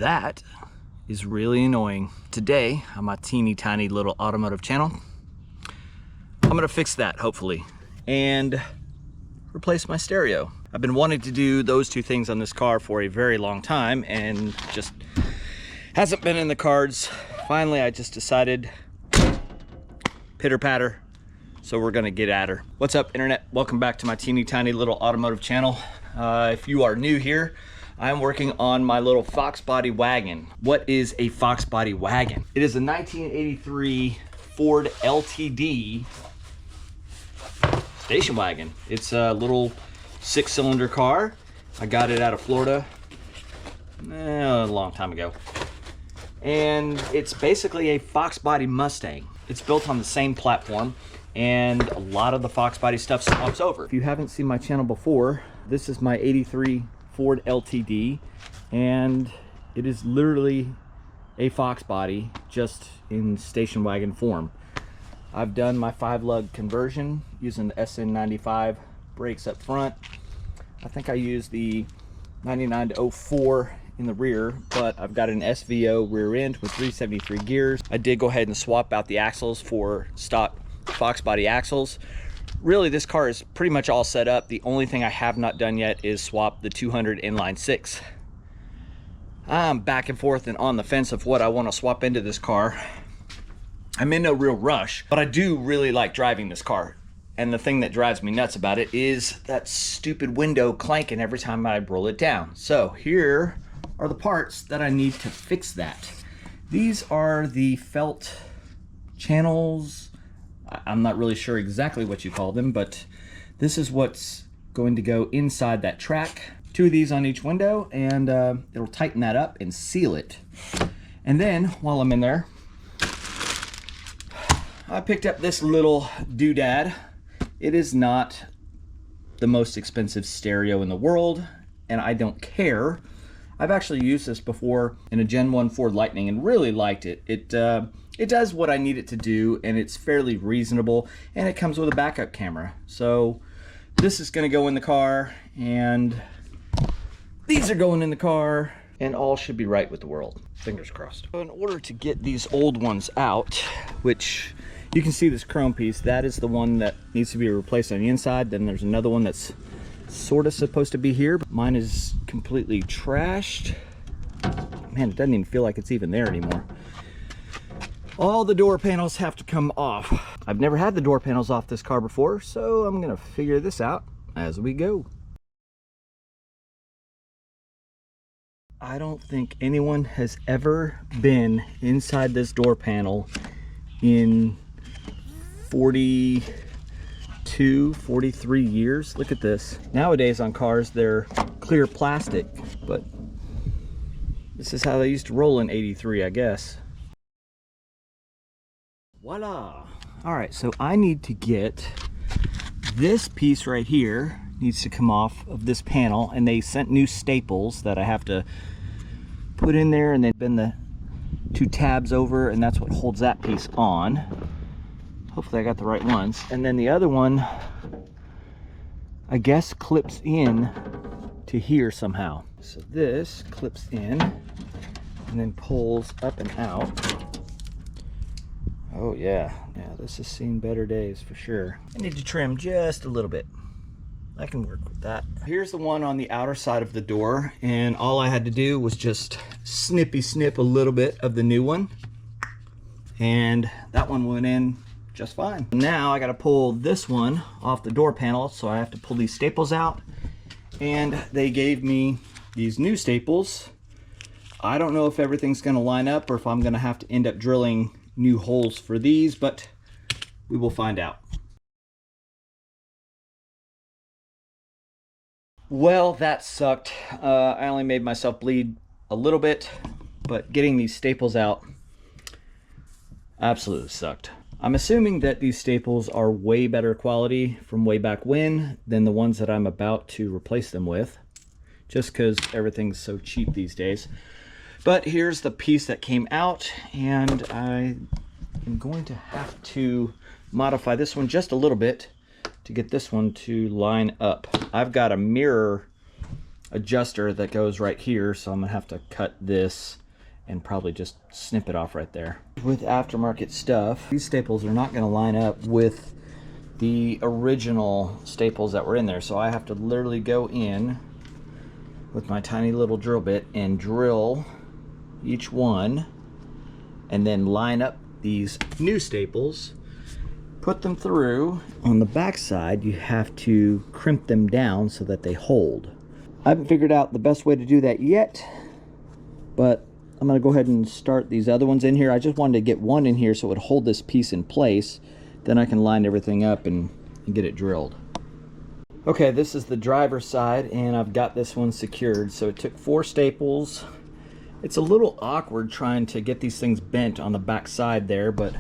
That is really annoying. Today, on my teeny tiny little automotive channel, I'm gonna fix that, hopefully, and replace my stereo. I've been wanting to do those two things on this car for a very long time and just hasn't been in the cards. Finally, I just decided, pitter patter, so we're gonna get at her. What's up, internet? Welcome back to my teeny tiny little automotive channel. If you are new here, I'm working on my little Foxbody Wagon. What is a Foxbody Wagon? It is a 1983 Ford LTD station wagon. It's a little 6-cylinder car. I got it out of Florida a long time ago. And it's basically a Foxbody Mustang. It's built on the same platform, and a lot of the Foxbody stuff swaps over. If you haven't seen my channel before, this is my 83 Ford LTD, and it is literally a Foxbody just in station wagon form. I've done my 5-lug conversion using the SN95 brakes up front. I think I used the 99 to 04 in the rear, but I've got an SVO rear end with 373 gears. I did go ahead and swap out the axles for stock Foxbody axles. Really, this car is pretty much all set up. The only thing I have not done yet is swap the 200 inline 6. I'm back and forth and on the fence of what I want to swap into this car. I'm in no real rush, but I do really like driving this car. And the thing that drives me nuts about it is that stupid window clanking every time I roll it down. So here are the parts that I need to fix that. These are the felt channels. I'm not really sure exactly what you call them, but this is what's going to go inside that track. 2 of these on each window, and it'll tighten that up and seal it. And then while I'm in there, I picked up this little doodad. It is not the most expensive stereo in the world, and I don't care. I've actually used this before in a Gen 1 Ford Lightning and really liked it. It does what I need it to do, and it's fairly reasonable, and it comes with a backup camera. So this is going to go in the car, and these are going in the car, and all should be right with the world. Fingers crossed. In order to get these old ones out, which you can see this chrome piece, that is the one that needs to be replaced on the inside. Then there's another one that's sort of supposed to be here, but mine is completely trashed. Man, it doesn't even feel like it's even there anymore. All the door panels have to come off. I've never had the door panels off this car before, so I'm gonna figure this out as we go. I don't think anyone has ever been inside this door panel in 42, 43 years. Look at this. Nowadays on cars, they're clear plastic, but this is how they used to roll in 83, I guess. Voila. All right, so I need to get this piece right here, needs to come off of this panel, and they sent new staples that I have to put in there, and they bend the 2 tabs over, and that's what holds that piece on. Hopefully I got the right ones. And then the other one, I guess, clips in to here somehow. So this clips in and then pulls up and out. Oh yeah, this has seen better days for sure. I need to trim just a little bit. I can work with that. Here's the one on the outer side of the door, and all I had to do was just snip a little bit of the new one, and that one went in just fine. Now I got to pull this one off the door panel, so I have to pull these staples out, and they gave me these new staples. I don't know if everything's going to line up or if I'm going to have to end up drilling new holes for these, but we will find out. Well, that sucked. I only made myself bleed a little bit, but getting these staples out absolutely sucked. I'm assuming that these staples are way better quality from way back when than the ones that I'm about to replace them with, just because everything's so cheap these days. But here's the piece that came out, and I am going to have to modify this one just a little bit to get this one to line up. I've got a mirror adjuster that goes right here, so I'm gonna have to cut this and probably just snip it off right there. With aftermarket stuff, these staples are not gonna line up with the original staples that were in there, so I have to literally go in with my tiny little drill bit and drill each one and then line up these new staples, put them through. On the back side, you have to crimp them down so that they hold. I haven't figured out the best way to do that yet, but I'm gonna go ahead and start these other ones in here. I just wanted to get one in here so it would hold this piece in place. Then I can line everything up and get it drilled. Okay, this is the driver's side, and I've got this one secured. So it took 4 staples. It's a little awkward trying to get these things bent on the back side there, but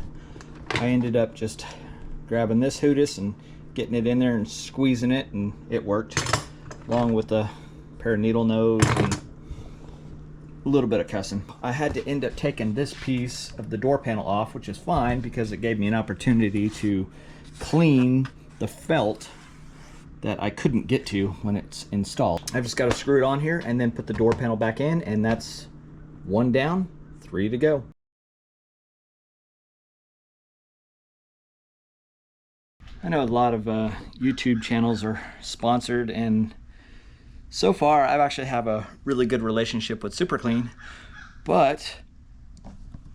I ended up just grabbing this hoodus and getting it in there and squeezing it, and it worked, along with a pair of needle nose and a little bit of cussing. I had to end up taking this piece of the door panel off, which is fine because it gave me an opportunity to clean the felt that I couldn't get to when it's installed. I've just got to screw it on here and then put the door panel back in, and that's 1 down, 3 to go. I know a lot of YouTube channels are sponsored, and so far I actually have a really good relationship with Super Clean, but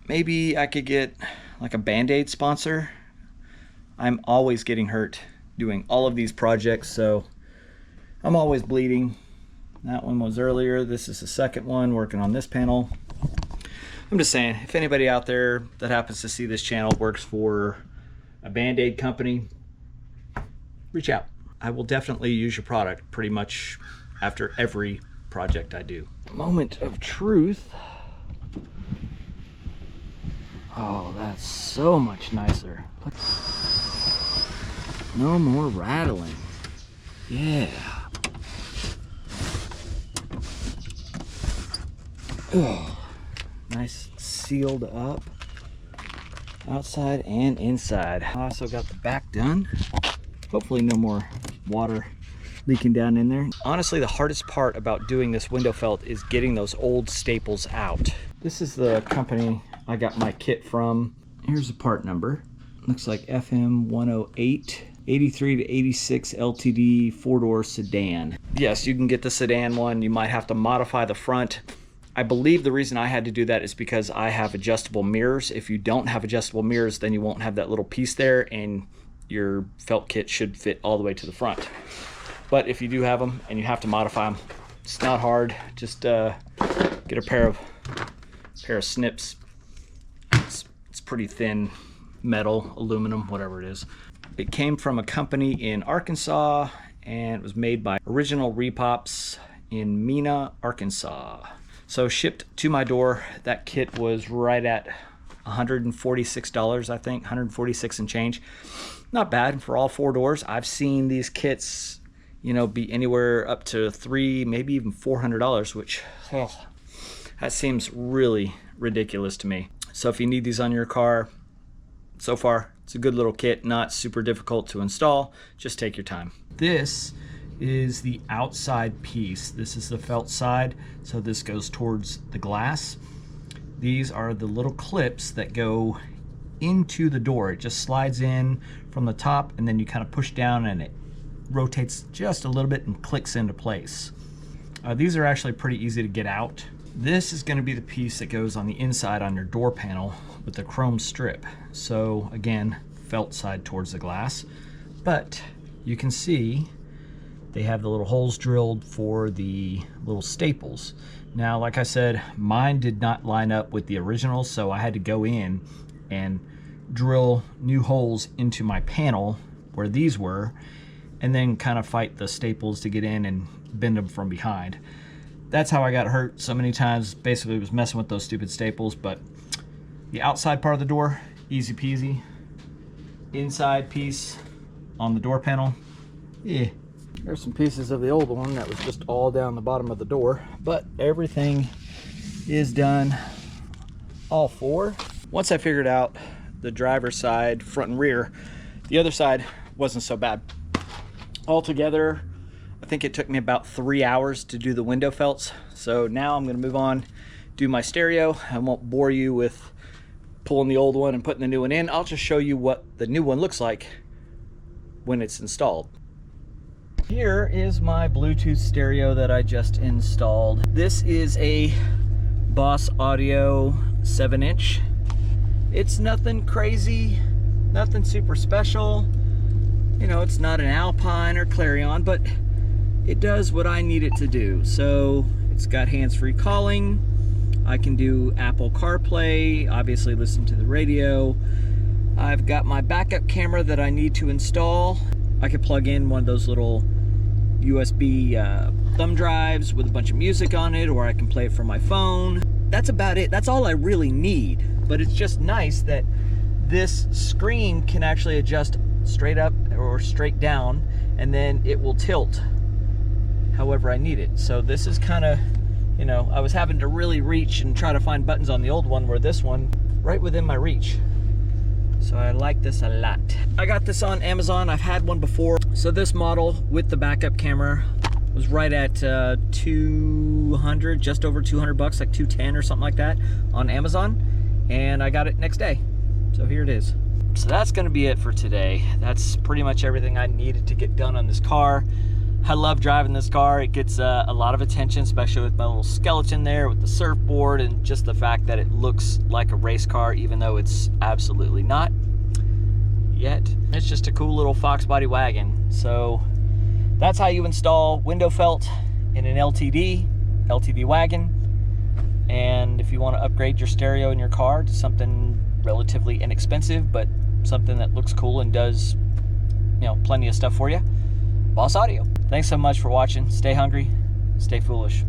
maybe I could get like a Band-Aid sponsor. I'm always getting hurt doing all of these projects, so I'm always bleeding. That one was earlier. This is the second one working on this panel. I'm just saying, if anybody out there that happens to see this channel works for a Band-Aid company, reach out. I will definitely use your product pretty much after every project I do. Moment of truth. Oh, that's so much nicer. Look. No more rattling. Yeah. Oh, nice sealed up outside and inside. I also got the back done. Hopefully no more water leaking down in there. Honestly, the hardest part about doing this window felt is getting those old staples out. This is the company I got my kit from. Here's the part number. Looks like FM 108, 83 to 86 LTD 4-door sedan. Yes, you can get the sedan one. You might have to modify the front. I believe the reason I had to do that is because I have adjustable mirrors. If you don't have adjustable mirrors, then you won't have that little piece there, and your felt kit should fit all the way to the front. But if you do have them and you have to modify them, it's not hard. Just get a pair of snips. It's pretty thin metal, aluminum, whatever it is. It came from a company in Arkansas, and it was made by Original Repops in Mena, Arkansas. So shipped to my door. That kit was right at $146, I think, 146 and change. Not bad for all 4 doors. I've seen these kits, you know, be anywhere up to $300, maybe even $400, which that seems really ridiculous to me. So if you need these on your car, so far it's a good little kit, not super difficult to install. Just take your time. This is the outside piece. This is the felt side, so this goes towards the glass. These are the little clips that go into the door. It just slides in from the top, and then you kind of push down and it rotates just a little bit and clicks into place. These are actually pretty easy to get out. This is going to be the piece that goes on the inside on your door panel with the chrome strip. So again, felt side towards the glass, but you can see they have the little holes drilled for the little staples. Now, like I said, mine did not line up with the original, so I had to go in and drill new holes into my panel where these were, and then kind of fight the staples to get in and bend them from behind. That's how I got hurt so many times. Basically was messing with those stupid staples. But the outside part of the door, easy peasy. Inside piece on the door panel, yeah. There's some pieces of the old one that was just all down the bottom of the door, but everything is done, all 4. Once I figured out the driver's side, front and rear, the other side wasn't so bad. Altogether, I think it took me about 3 hours to do the window felts. So now I'm gonna move on, do my stereo. I won't bore you with pulling the old one and putting the new one in. I'll just show you what the new one looks like when it's installed. Here is my Bluetooth stereo that I just installed. This is a Boss Audio 7-inch. It's nothing crazy, nothing super special. You know, it's not an Alpine or Clarion, but it does what I need it to do. So it's got hands-free calling. I can do Apple CarPlay, obviously listen to the radio. I've got my backup camera that I need to install. I could plug in one of those little USB thumb drives with a bunch of music on it, or I can play it from my phone. That's about it. That's all I really need. But it's just nice that this screen can actually adjust straight up or straight down, and then it will tilt however I need it. So this is kind of, you know, I was having to really reach and try to find buttons on the old one, where this one, right within my reach. So I like this a lot. I got this on Amazon. I've had one before. So this model with the backup camera was right at 200, just over 200 bucks, like 210 or something like that on Amazon. And I got it next day. So here it is. So that's gonna be it for today. That's pretty much everything I needed to get done on this car. I love driving this car. It gets a lot of attention, especially with my little skeleton there with the surfboard, and just the fact that it looks like a race car, even though it's absolutely not yet. It's just a cool little Foxbody wagon. So that's how you install window felt in an LTD wagon. And if you want to upgrade your stereo in your car to something relatively inexpensive, but something that looks cool and does, you know, plenty of stuff for you, Boss Audio. Thanks so much for watching. Stay hungry, stay foolish.